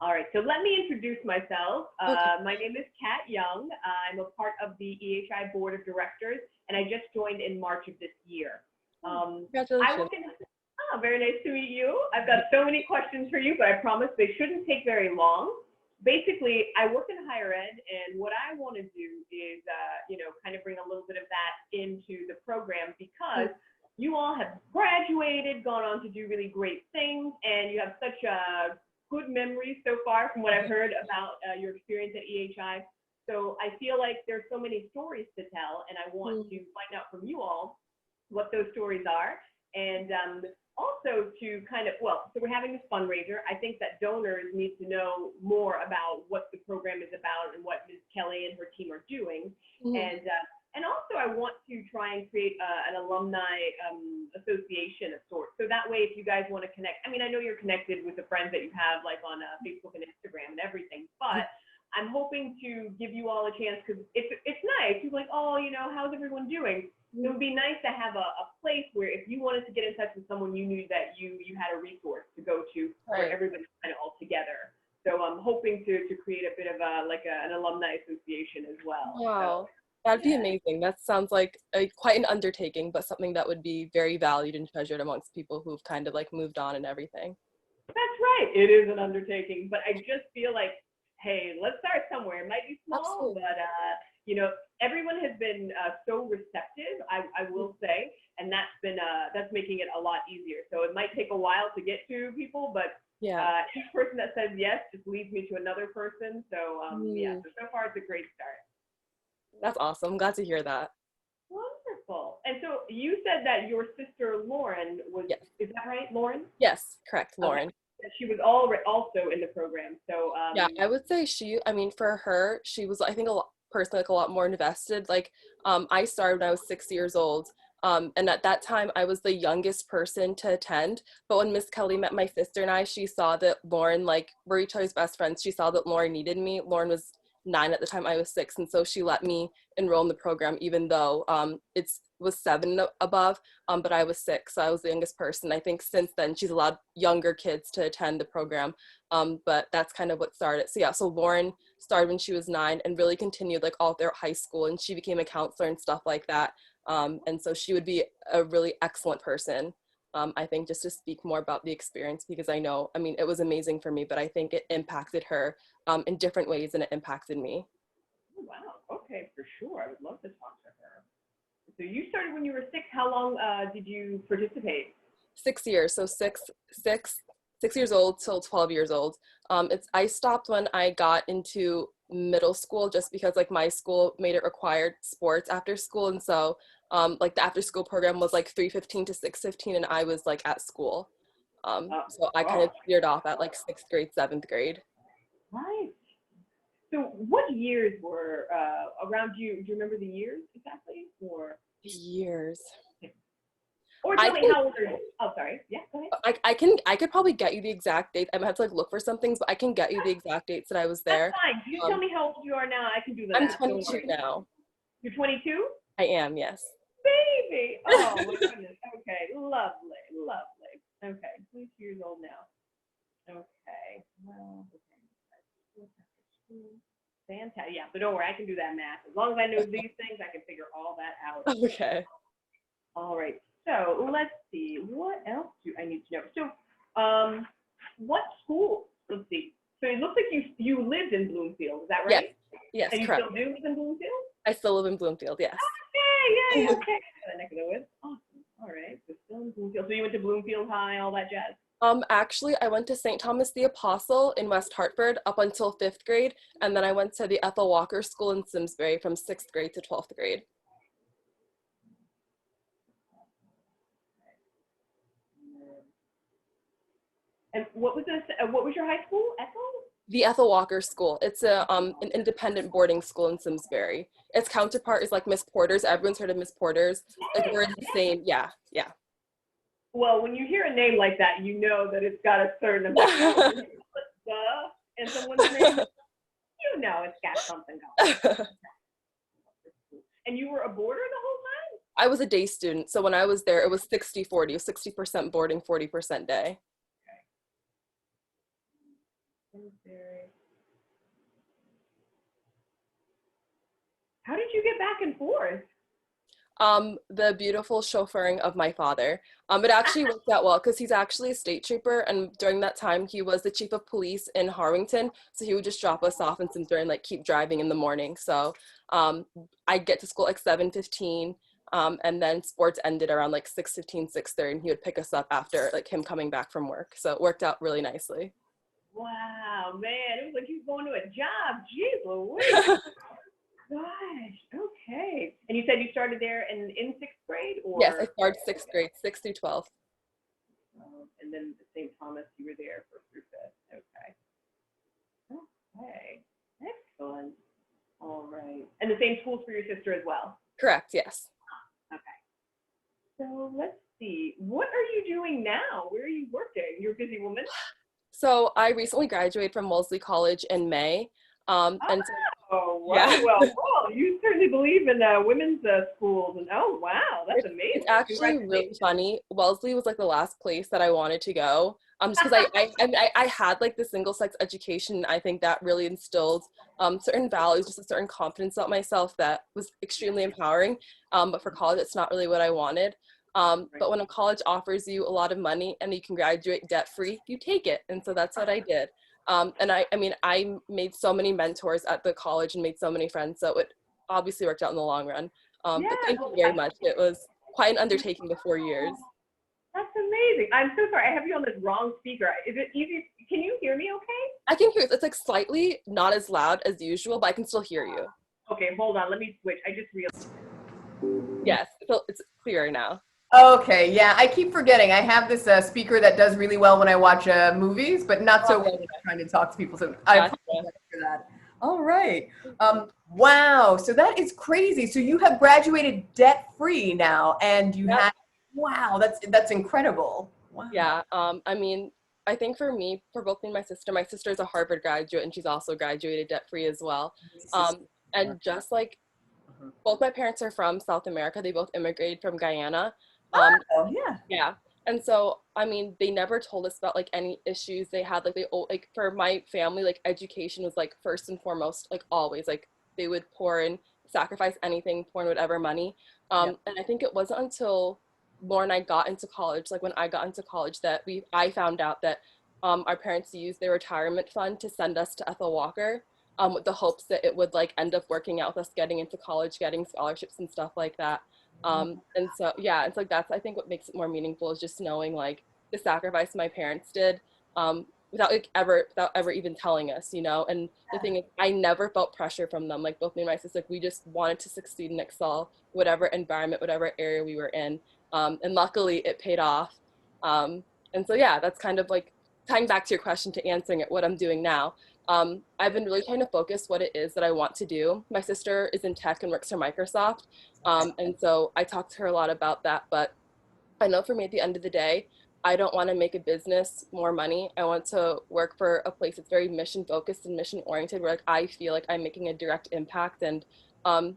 All right, so let me introduce myself. Okay. My name is Kat Young. I'm a part of the EHI Board of Directors, and I just joined in March of this year. I Congratulations. work in, very nice to meet you. I've got so many questions for you, but I promise they shouldn't take very long. Basically, I work in higher ed, and what I want to do is, kind of bring a little bit of that into the program because you all have graduated, gone on to do really great things, and you have such a good memories so far from what I've heard about your experience at EHI. So I feel like there's so many stories to tell, and I want to find out from you all what those stories are. And also to kind of, so we're having this fundraiser. I think that donors need to know more about what the program is about and what Ms. Kelly and her team are doing. And also I want to try and create an alumni association of sorts. So that way, if you guys want to connect, I mean, I know you're connected with the friends that you have like on Facebook and Instagram and everything, but I'm hoping to give you all a chance because it's nice. You're like, oh, how's everyone doing? It would be nice to have a place where if you wanted to get in touch with someone, you knew that you had a resource to go to where everybody's kind of all together. So I'm hoping to create a bit of an alumni association as well. Wow. So, That'd be amazing. That sounds like quite an undertaking, but something that would be very valued and treasured amongst people who've kind of like moved on and everything. that's right. It is an undertaking, but I just feel like, hey, let's start somewhere. It might be small, Absolutely. but everyone has been so receptive, I will say, and that's making it a lot easier. So it might take a while to get to people, but each person that says yes just leads me to another person. So so far it's a great start. That's awesome. I'm glad to hear that. Wonderful. And so you said that your sister Lauren was, is that right, Lauren? Yes, correct, Lauren. Okay. She was also in the program. So I would say for her, she was, I think, personally, like a lot more invested. Like, I started when I was 6 years old. And at that time, I was the youngest person to attend. But when Miss Kelly met my sister and I, she saw that Lauren, like, we're each other's best friends. She saw that Lauren needed me. Lauren was 9 at the time, I was 6. And so she let me enroll in the program, even though it was 7 above, but I was 6. So I was the youngest person. I think since then, she's allowed younger kids to attend the program. But that's kind of what started. So Lauren started when she was 9 and really continued like all through high school. And she became a counselor and stuff like that. And so she would be a really excellent person, I think, just to speak more about the experience, because it was amazing for me, but I think it impacted her in different ways than it impacted me. Oh, wow. Okay, for sure. I would love to talk to her. So you started when you were 6. How long did you participate? 6 years. So 6 years old till 12 years old. I stopped when I got into middle school just because like my school made it required sports after school, and so like the after school program was like 3:15 to 6:15, and I was like at school. So I kind of veered off at like 6th grade, 7th grade. Right. So what years were around you? Do you remember the years exactly? Or years? Or tell me how old are you? Oh, sorry. Yeah, go ahead. I could probably get you the exact date. I might have to like look for some things, but I can get you the exact dates that I was there. That's fine. You tell me how old you are now. I can do that. I'm 22 now. You're 22? I am, yes. Baby. Oh my goodness. Okay. Lovely. Okay. 22 years old now. Okay. Well, okay. Fantastic. Yeah, but don't worry, I can do that math. As long as I know these things, I can figure all that out. Okay. All right. So let's see. What else do I need to know? So, what school? Let's see. So it looks like you lived in Bloomfield. Is that right? Yes, and you correct. still do live in Bloomfield? I still live in Bloomfield. Yes. Okay. Okay. Neck of the woods. Awesome. All right. So still in Bloomfield. So you went to Bloomfield High, all that jazz. Actually, I went to St. Thomas the Apostle in West Hartford up until 5th grade, and then I went to the Ethel Walker School in Simsbury from 6th grade to 12th grade. And what was your high school? Ethel? The Ethel Walker School. It's an independent boarding school in Simsbury. Its counterpart is like Miss Porter's. Everyone's heard of Miss Porter's. Like we're in the same. Yeah. Well, when you hear a name like that, you know that it's got a certain amount. And someone's name, it's got something going. And you were a boarder the whole time? I was a day student, so when I was there, it was 60-40, 60% boarding, 40% day. Okay. How did you get back and forth? The beautiful chauffeuring of my father. It actually worked out well because he's actually a state trooper, and during that time he was the chief of police in Harwington, so he would just drop us off in Simsbury and like keep driving in the morning. So I'd get to school like 7:15, and then sports ended around like 6:15, 6:30, and he would pick us up after like him coming back from work. So it worked out really nicely. Wow, man, it was like you was going to a job. Jeez Louise. Gosh, okay. And you said you started there in sixth grade, Yes, I or? started sixth grade, 6th through 12th. And then at St. Thomas, you were there first through fifth. Okay. Okay. Excellent. All right. And the same schools for your sister as well. Correct, yes. Okay. So let's see. What are you doing now? Where are you working? You're a busy woman. So I recently graduated from Wellesley College in May. And so, Oh, wow. yeah. Well, you certainly believe in women's schools. And oh, wow, that's amazing. It's actually really funny. Wellesley was like the last place that I wanted to go. Just because I had like the single sex education. I think that really instilled certain values, just a certain confidence about myself that was extremely empowering. But for college, it's not really what I wanted. But when a college offers you a lot of money and you can graduate debt free, you take it. And so that's what I did. And I mean, I made so many mentors at the college and made so many friends. So it obviously worked out in the long run. But thank you very much. It was quite an undertaking the 4 years. That's amazing. I'm so sorry. I have you on this wrong speaker. Is it easy? Can you hear me okay? I can hear. It's like slightly not as loud as usual, but I can still hear you. Okay, hold on. Let me switch. I just realized. Yes, it's clearer now. Okay, yeah, I keep forgetting. I have this speaker that does really well when I watch movies, but not so well when I'm trying to talk to people. So I apologize for that. All right. Wow. So that is crazy. So you have graduated debt-free now, and you had, wow, that's incredible. Wow. Yeah. I mean, I think for me, for both me and my sister is a Harvard graduate, and she's also graduated debt-free as well. And just like both my parents are from South America, they both immigrated from Guyana. Oh, yeah. Yeah. And so, I mean, they never told us about like any issues they had. Like like for my family, like education was like first and foremost, like always, like they would pour in, sacrifice anything, pour in whatever money. And I think it wasn't until Lauren and I got into college, like when I got into college, that I found out that our parents used their retirement fund to send us to Ethel Walker, with the hopes that it would like end up working out with us getting into college, getting scholarships and stuff like that. And so, yeah, it's like, that's, I think what makes it more meaningful is just knowing like the sacrifice my parents did, without ever even telling us, you know. And the thing is, I never felt pressure from them. Like both me and my sister, like, we just wanted to succeed and excel, whatever environment, whatever area we were in. And luckily it paid off. And so, yeah, that's kind of like tying back to your question to answering it, what I'm doing now. I've been really trying to focus what it is that I want to do. My sister is in tech and works for Microsoft. And so I talk to her a lot about that, but I know for me at the end of the day, I don't want to make a business more money. I want to work for a place that's very mission focused and mission oriented, where like I feel like I'm making a direct impact and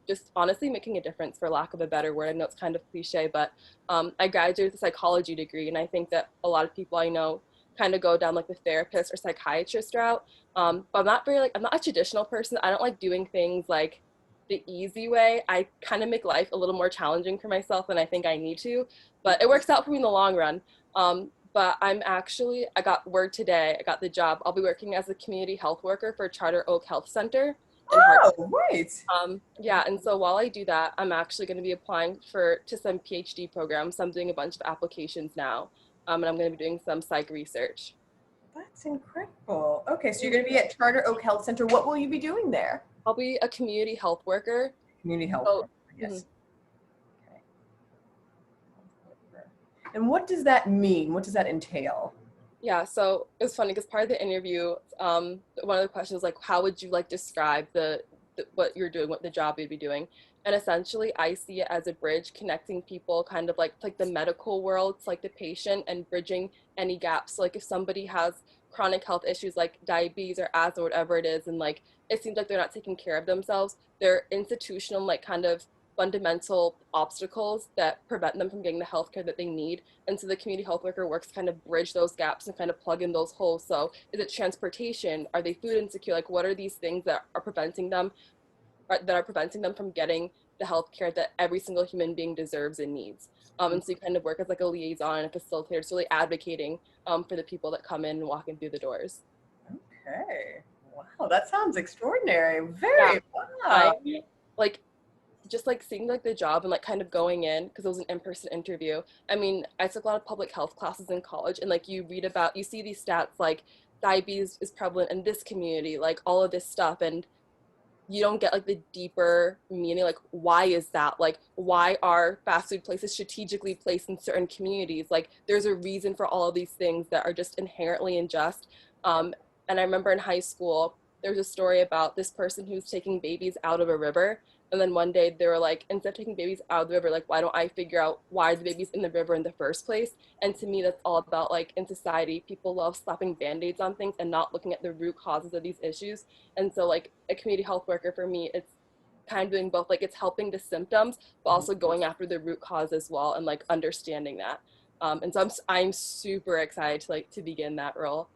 just honestly making a difference, for lack of a better word. I know it's kind of cliche, but I graduated with a psychology degree, and I think that a lot of people I know kind of go down like the therapist or psychiatrist route. But I'm not a traditional person. I don't like doing things like the easy way. I kind of make life a little more challenging for myself than I think I need to, but it works out for me in the long run. But I got word today, I got the job. I'll be working as a community health worker for Charter Oak Health Center in Hartford. Right. Yeah, and so while I do that, I'm actually going to be applying to some PhD programs. So I'm doing a bunch of applications now, and I'm going to be doing some psych research. That's incredible. Okay, so you're going to be at Charter Oak Health Center. What will you be doing there? I'll be a community health worker. Community health worker, yes. Okay. And what does that mean? What does that entail? Yeah, so it was funny because part of the interview, one of the questions was like, how would you like describe what you're doing, what the job you'd be doing? And essentially, I see it as a bridge connecting people, kind of like the medical world to like the patient, and bridging any gaps. So, like if somebody has chronic health issues like diabetes or asthma, whatever it is, and like it seems like they're not taking care of themselves, their institutional like kind of fundamental obstacles that prevent them from getting the healthcare that they need. And so the community health worker works to kind of bridge those gaps and kind of plug in those holes. So is it transportation? Are they food insecure? Like, what are these things that are preventing them from getting the healthcare that every single human being deserves and needs? And so you kind of work as like a liaison and a facilitator, so really advocating for the people that come in and walk in through the doors. Okay. Wow, that sounds extraordinary. Very I, wow. like, just like seeing like the job and like kind of going in, because it was an in-person interview. I mean, I took a lot of public health classes in college, and like you see these stats like diabetes is prevalent in this community, like all of this stuff, and you don't get like the deeper meaning, like why is that, like why are fast food places strategically placed in certain communities? Like there's a reason for all of these things that are just inherently unjust. And I remember in high school there was a story about this person who's taking babies out of a river, and then one day they were like, instead of taking babies out of the river, like why don't I figure out why the baby's in the river in the first place? And to me, that's all about like in society, people love slapping band-aids on things and not looking at the root causes of these issues. And so like a community health worker for me, it's kind of doing both, like it's helping the symptoms, but also going after the root cause as well and like understanding that. And so I'm super excited to like to begin that role.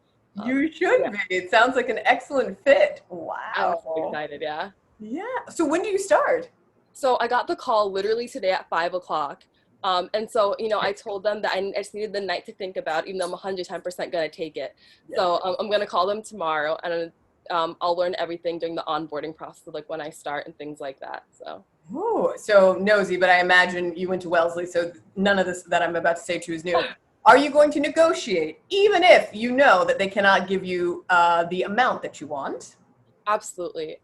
You should be. It sounds like an excellent fit. I'm Wow. so excited, yeah. Yeah. So when do you start? So I got the call literally today at 5:00. And so, you know, I told them that I just needed the night to think about it, even though I'm 110% going to take it. Yeah. So I'm going to call them tomorrow, and I'll learn everything during the onboarding process, like when I start and things like that. So. Oh, so nosy, but I imagine you went to Wellesley, so none of this that I'm about to say to you is new. Are you going to negotiate, even if you know that they cannot give you the amount that you want? Absolutely.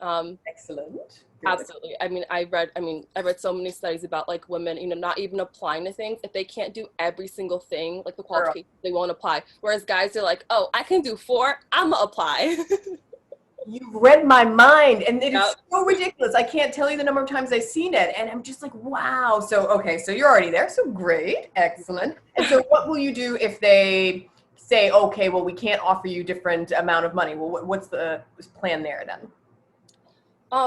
Excellent. Good. Absolutely. I mean, I read so many studies about like women, you know, not even applying to things. If they can't do every single thing, like the qualifications, they won't apply. Whereas guys are like, oh, I can do 4, I'm gonna apply. You've read my mind, and it is Yep. so ridiculous. I can't tell you the number of times I've seen it, and I'm just like, wow. So, okay, so you're already there. So great. Excellent. And so what will you do if they say, okay, well, we can't offer you different amount of money? Well, what's the plan there then?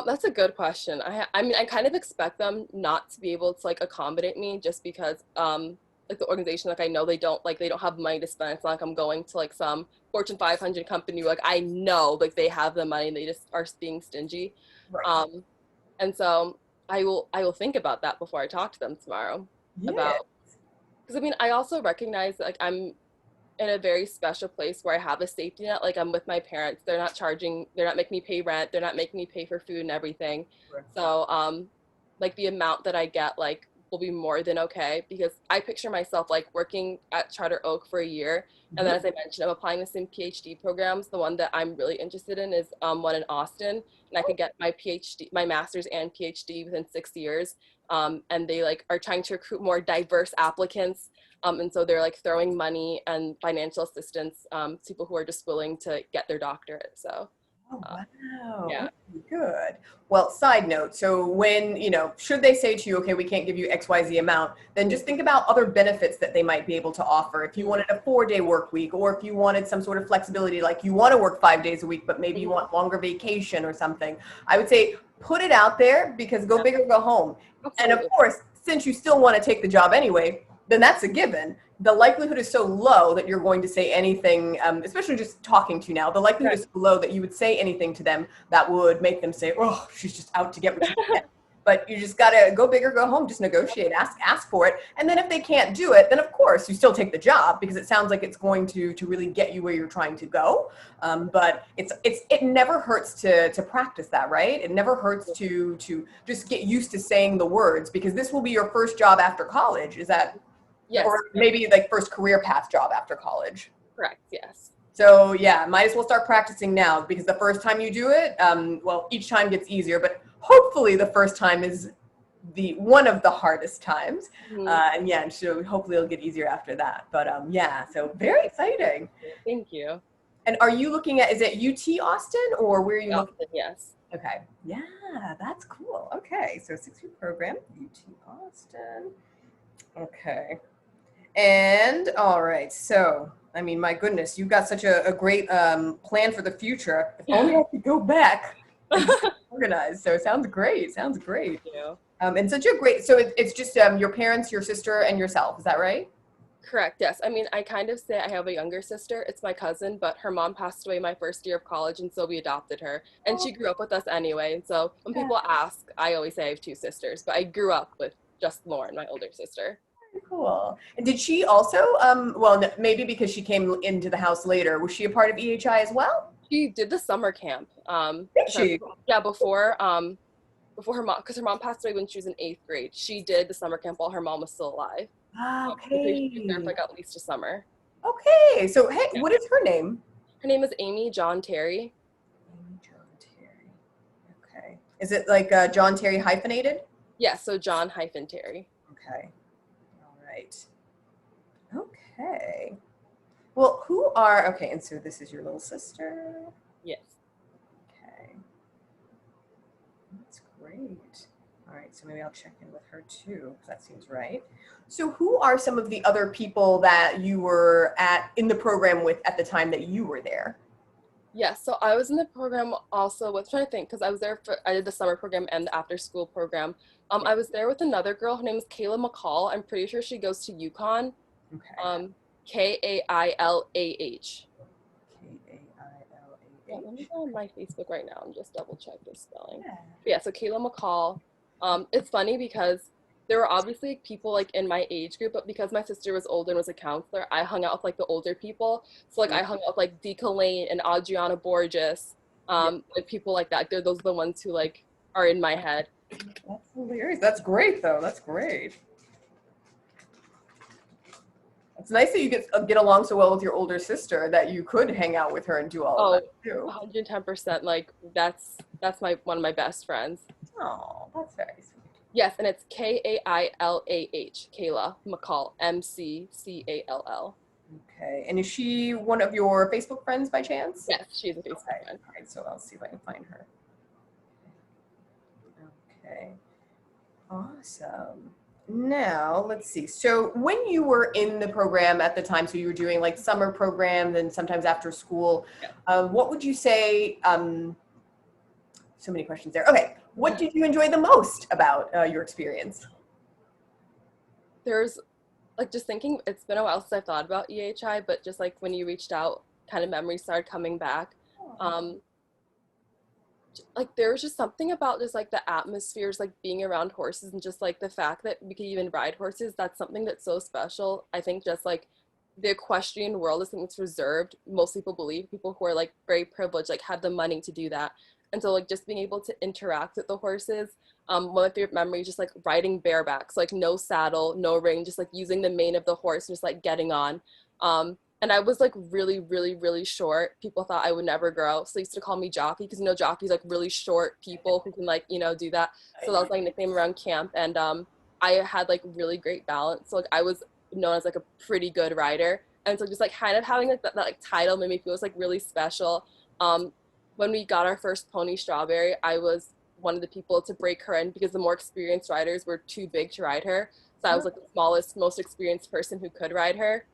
That's a good question. I mean, I kind of expect them not to be able to like accommodate me just because like the organization, like I know they don't have money to spend. It's not like I'm going to like some Fortune 500 company where like I know like they have the money and they just are being stingy. Right. And so I will think about that before I talk to them tomorrow about, because I mean, I also recognize that like I'm in a very special place where I have a safety net. Like I'm with my parents. They're not making me pay rent. They're not making me pay for food and everything. Right. So like the amount that I get like will be more than okay, because I picture myself like working at Charter Oak for a year. And then as I mentioned, I'm applying to some PhD programs. The one that I'm really interested in is one in Austin, and I could get my master's and PhD within 6 years. And they like are trying to recruit more diverse applicants. And so they're like throwing money and financial assistance to people who are just willing to get their doctorate. So. Oh, wow. Yeah. Good. Well, side note, so when, you know, should they say to you, okay, we can't give you XYZ amount, then just think about other benefits that they might be able to offer. If you wanted a 4-day work week, or if you wanted some sort of flexibility, like you want to work 5 days a week, but maybe you want longer vacation or something, I would say put it out there, because go big or go home. Absolutely. And of course, since you still want to take the job anyway, then that's a given. The likelihood is so low that you're going to say anything, especially just talking to you now, the likelihood is so low that you would say anything to them that would make them say, oh, she's just out to get what she can. But you just got to go big or go home, just negotiate, ask for it. And then if they can't do it, then of course you still take the job, because it sounds like it's going to really get you where you're trying to go. But it never hurts to practice that, right? It never hurts to just get used to saying the words, because this will be your first job after college. Is that? Yes. Or maybe like first career path job after college. Correct. Yes. So yeah, might as well start practicing now, because the first time you do it, well, each time gets easier, but hopefully the first time is one of the hardest times. Mm-hmm. And yeah, and so hopefully it'll get easier after that. But yeah, so very exciting. Thank you. And are you looking at, is it UT Austin, or where are you looking? Yes. Okay. Yeah, that's cool. Okay. So 6-week program, UT Austin. Okay. And all right, so I mean, my goodness, you've got such a great plan for the future. If only I could go back Organized. So it sounds great. Sounds great. Thank you. And such a great, so it's just your parents, your sister, and yourself. Is that right? Correct, yes. I mean, I kind of say I have a younger sister. It's my cousin, but her mom passed away my first year of college, and so we adopted her. And she grew up with us anyway. And so when people ask, I always say I have two sisters, but I grew up with just Lauren, my older sister. Cool. And did she also, well, maybe because she came into the house later, was she a part of EHI as well? She did the summer camp. Did she? Yeah, before her mom, because her mom passed away when she was in 8th grade. She did the summer camp while her mom was still alive. Ah, So she was there for okay. like at least a summer. Okay. So, hey, Yeah. what is her name? Her name is Amy John Terry. Amy John Terry. Okay. Is it like John Terry hyphenated? Yeah, so John hyphen Terry. Okay. All right. Okay. Well, okay, and so this is your little sister. Yes. Okay. That's great. All right, so maybe I'll check in with her too, because that seems right. So who are some of the other people that you were in the program with at the time that you were there? Yes, so I was in the program also with, trying to think, because I did the summer program and the after school program. I was there with another girl. Her name is Kayla McCall. I'm pretty sure she goes to UConn. Okay. Kailah. Yeah, let me Kailah. go on my Facebook right now and just double check the spelling. Yeah. But yeah, so Kayla McCall. It's funny because there were obviously people like in my age group, but because my sister was older and was a counselor, I hung out with like the older people. So like I hung out with like Deka Lane and Adriana Borges, like people like that. Those are the ones who like are in my head. That's hilarious. That's great though. That's great. It's nice that you get along so well with your older sister that you could hang out with her and do all of that too. 110%. Like that's one of my best friends. Oh, that's very sweet. Yes, and it's Kailah, Kayla McCall, McCall. Okay, and is she one of your Facebook friends by chance? Yes, she's a Facebook friend. All right, so I'll see if I can find her. Okay, awesome. Now, let's see. So when you were in the program at the time, so you were doing like summer program, then sometimes after school, what would you say, so many questions there. Okay, what did you enjoy the most about your experience? There's like just thinking, it's been a while since I've thought about EHI, but just like when you reached out, kind of memories started coming back. Like there was just something about just like the atmospheres, like being around horses and just like the fact that we could even ride horses. That's something that's so special. I think just like the equestrian world is something that's reserved. Most people believe people who are like very privileged, like have the money to do that. And so like just being able to interact with the horses. One of my favorite memories, just like riding bareback, so like no saddle, no ring, just like using the mane of the horse, and just like getting on. And I was like really, really, really short. People thought I would never grow. So they used to call me Jockey because, jockeys like really short people who can like, do that. So that was my nickname around camp. And I had like really great balance. So like I was known as like a pretty good rider. And so just like kind of having like that like title made me feel like really special. When we got our first pony, Strawberry, I was one of the people to break her in because the more experienced riders were too big to ride her. So I was like the smallest, most experienced person who could ride her.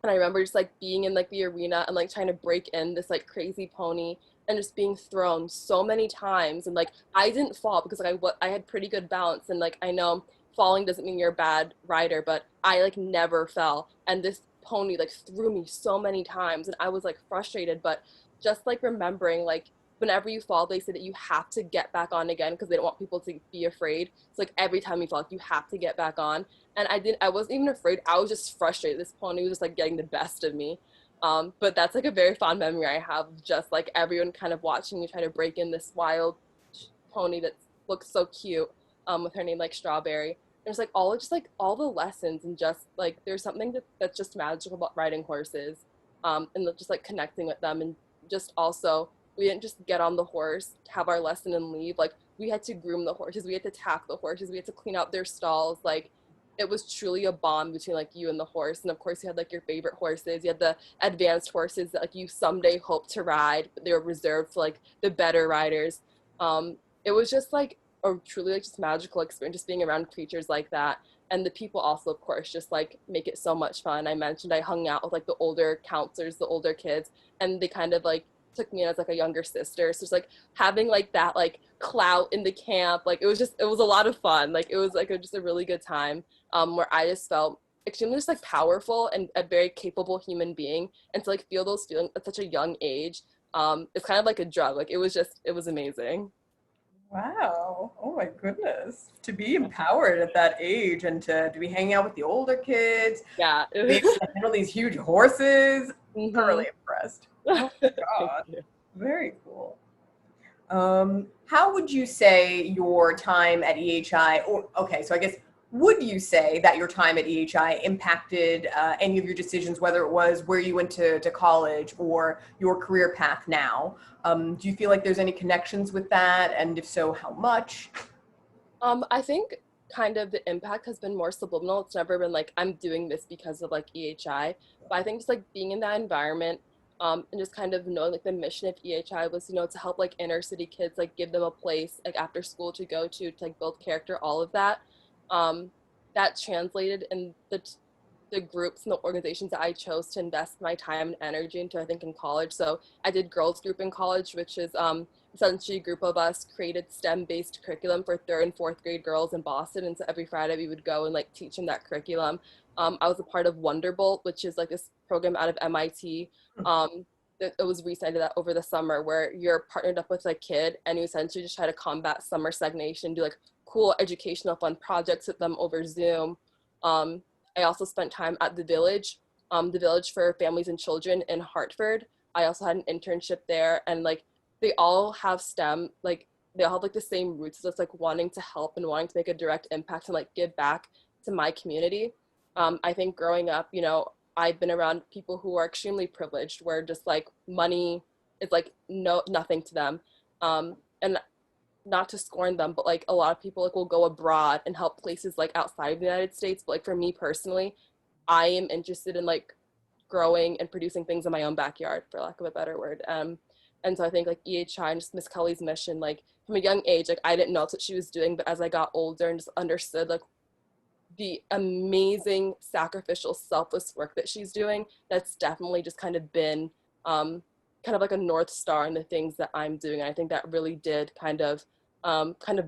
And I remember just like being in like the arena and like trying to break in this like crazy pony and just being thrown so many times. And like I didn't fall because like I had pretty good balance, and like I know falling doesn't mean you're a bad rider, but I like never fell. And this pony like threw me so many times, and I was like frustrated. But just like remembering like whenever you fall, they say that you have to get back on again because they don't want people to be afraid. So like every time you fall, like, you have to get back on. And I wasn't even afraid. I was just frustrated. This pony was just like getting the best of me. But that's like a very fond memory I have, just like everyone kind of watching me try to break in this wild pony that looks so cute, with her name like Strawberry. There's like all the lessons, and just like there's something that's just magical about riding horses, and just like connecting with them. And just also, we didn't just get on the horse, have our lesson and leave. Like we had to groom the horses, we had to tack the horses, we had to clean out their stalls. Like it was truly a bond between like you and the horse. And of course you had like your favorite horses, you had the advanced horses that like you someday hope to ride, but they were reserved for like the better riders. It was just like a truly like just magical experience, just being around creatures like that. And the people also, of course, just like make it so much fun. I mentioned I hung out with like the older counselors, the older kids, and they kind of like took me in as like a younger sister. So it's like having like that like clout in the camp, like it was a lot of fun. Like it was like just a really good time, where I just felt extremely just like powerful and a very capable human being, and to like feel those feelings at such a young age, it's kind of like a drug. Like it was amazing. Wow. Oh my goodness. To be empowered at that age and to be hanging out with the older kids, Yeah. be able to handle these huge horses. Mhm. Thoroughly impressed. Oh my God. Thank you. Very cool. How would you say your time at EHI, or okay, so I guess, would you say that your time at EHI impacted any of your decisions, whether it was where you went to college or your career path now? Do you feel like there's any connections with that? And if so, how much? I think kind of the impact has been more subliminal. It's never been like I'm doing this because of like EHI, but I think just like being in that environment, and just kind of knowing like the mission of EHI was, to help like inner city kids, like give them a place like after school to go to like build character, all of that. That translated in the groups and the organizations that I chose to invest my time and energy into, I think, in college. So I did girls group in college, which is essentially a group of us created STEM-based curriculum for 3rd and 4th grade girls in Boston. And so every Friday we would go and like teach them that curriculum. I was a part of Wonderbolt, which is like this program out of MIT. It was recently that over the summer where you're partnered up with a kid and you essentially just try to combat summer stagnation, do like cool educational fun projects with them over Zoom. I also spent time at the Village for Families and Children in Hartford. I also had an internship there, and like they all have STEM, like they all have like the same roots. So it's like wanting to help and wanting to make a direct impact and like give back to my community. I think growing up, I've been around people who are extremely privileged, where just like money is like nothing to them. And not to scorn them, but like a lot of people like will go abroad and help places like outside of the United States. But like for me personally, I am interested in like growing and producing things in my own backyard, for lack of a better word. And so I think like EHI and just Miss Kelly's mission, like from a young age, like I didn't know that's what she was doing, but as I got older and just understood like the amazing sacrificial selfless work that she's doing, that's definitely just kind of been kind of like a North Star in the things that I'm doing. And I think that really did kind of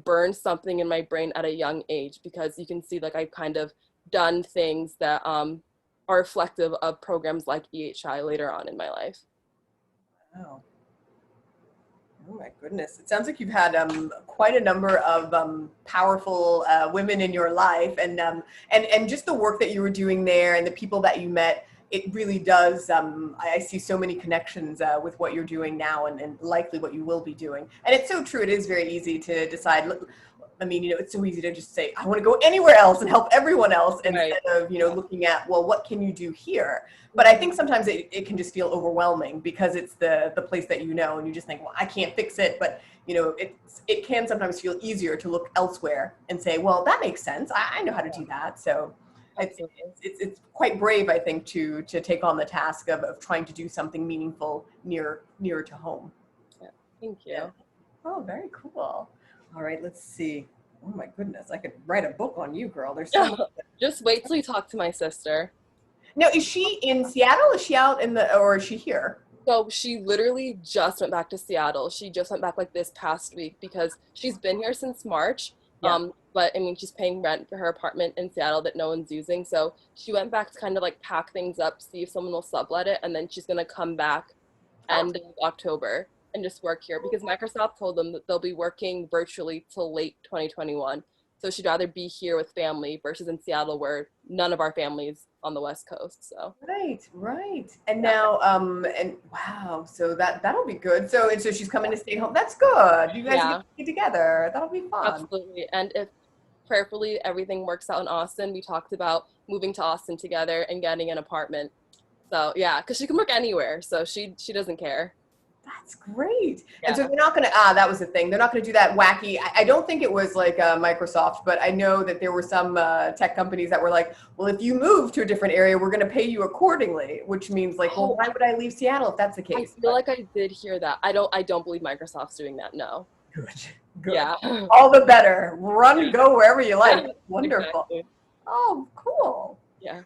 burn something in my brain at a young age, because you can see like I've kind of done things that are reflective of programs like EHI later on in my life. Wow. Oh my goodness. It sounds like you've had quite a number of powerful women in your life, and just the work that you were doing there and the people that you met. It really does. I see so many connections with what you're doing now and likely what you will be doing. And it's so true. It is very easy to decide. I mean, it's so easy to just say, I want to go anywhere else and help everyone else, instead of, looking at, well, what can you do here? But I think sometimes it can just feel overwhelming because it's the place that and you just think, well, I can't fix it. But, it can sometimes feel easier to look elsewhere and say, well, that makes sense. I know how to do that. So it's quite brave, I think, to take on the task of trying to do something meaningful nearer to home. Yeah. Thank you. Yeah. Oh, very cool. All right, let's see. Oh my goodness, I could write a book on you, girl. There's so much. Just wait till you talk to my sister. Now, is she in Seattle? Is she out or is she here? So she literally just went back to Seattle. She just went back like this past week because she's been here since March. Yeah. But I mean, she's paying rent for her apartment in Seattle that no one's using. So she went back to kind of like pack things up, see if someone will sublet it. And then she's going to come back end of October and just work here, because Microsoft told them that they'll be working virtually till late 2021. So she'd rather be here with family versus in Seattle, where none of our families on the West Coast. So Right. And now, and wow, so that'll be good. So she's coming to stay home. That's good. You guys get together. That'll be fun. Absolutely. And if prayerfully everything works out in Austin, we talked about moving to Austin together and getting an apartment. So yeah, because she can work anywhere, so she doesn't care. That's great. Yeah. And so they're not going to, that was the thing. They're not going to do that wacky. I don't think it was like Microsoft, but I know that there were some tech companies that were like, well, if you move to a different area, we're going to pay you accordingly, which means like, well, why would I leave Seattle if that's the case? I feel like I did hear that. I don't believe Microsoft's doing that. No. Good. Yeah. All the better. Run, go wherever you like. Wonderful. Exactly. Oh, cool. Yeah.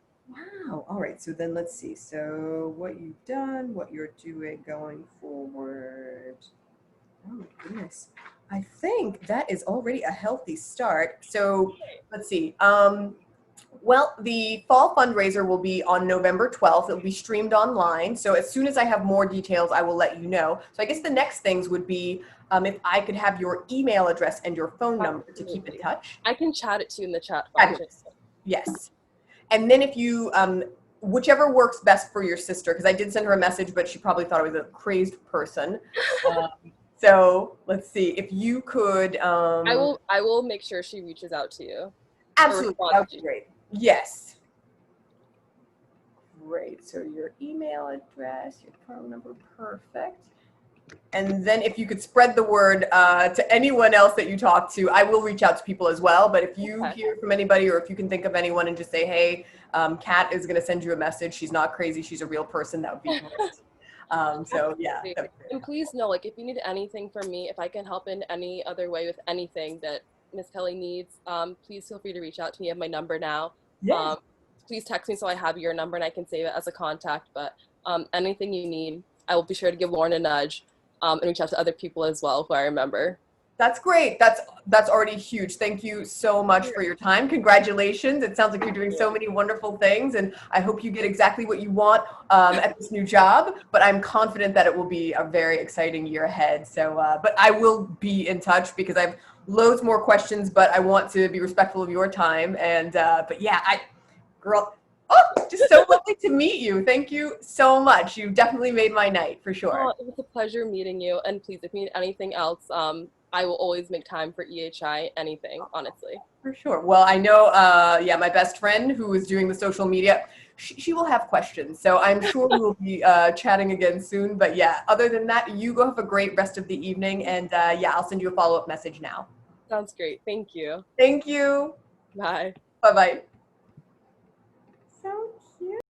Wow. All right. So then let's see. So what you've done, what you're doing going forward. Oh my goodness. I think that is already a healthy start. So let's see. Well, the fall fundraiser will be on November 12th. It will be streamed online. So as soon as I have more details, I will let you know. So I guess the next things would be if I could have your email address and your phone number to keep in touch. I can chat it to you in the chat function. Yes. And then if you, whichever works best for your sister, because I did send her a message, but she probably thought I was a crazed person. So let's see if you could. I will make sure she reaches out to you. Absolutely, that would be great. Yes. Great. So your email address, your phone number, perfect. And then if you could spread the word to anyone else that you talk to, I will reach out to people as well. But if you hear from anybody, or if you can think of anyone and just say, hey, Kat is going to send you a message. She's not crazy. She's a real person. That would be great. So yeah. And please know, like, if you need anything from me, if I can help in any other way with anything that Miss Kelly needs, please feel free to reach out to me. I have my number now. Yes. Please text me so I have your number and I can save it as a contact. But anything you need, I will be sure to give Lauren a nudge and reach out to other people as well who I remember. That's great. That's already huge. Thank you so much for your time. Congratulations. It sounds like you're doing so many wonderful things, and I hope you get exactly what you want at this new job, but I'm confident that it will be a very exciting year ahead. So, but I will be in touch because I have loads more questions, but I want to be respectful of your time. And, but yeah, just so lovely to meet you. Thank you so much. You definitely made my night for sure. Oh, it was a pleasure meeting you. And please, if you need anything else, I will always make time for EHI, anything, honestly. For sure. Well, I know, yeah, my best friend who is doing the social media, she will have questions. So I'm sure we'll be chatting again soon. But yeah, other than that, you go have a great rest of the evening. And yeah, I'll send you a follow-up message now. Sounds great. Thank you. Thank you. Bye. Bye-bye.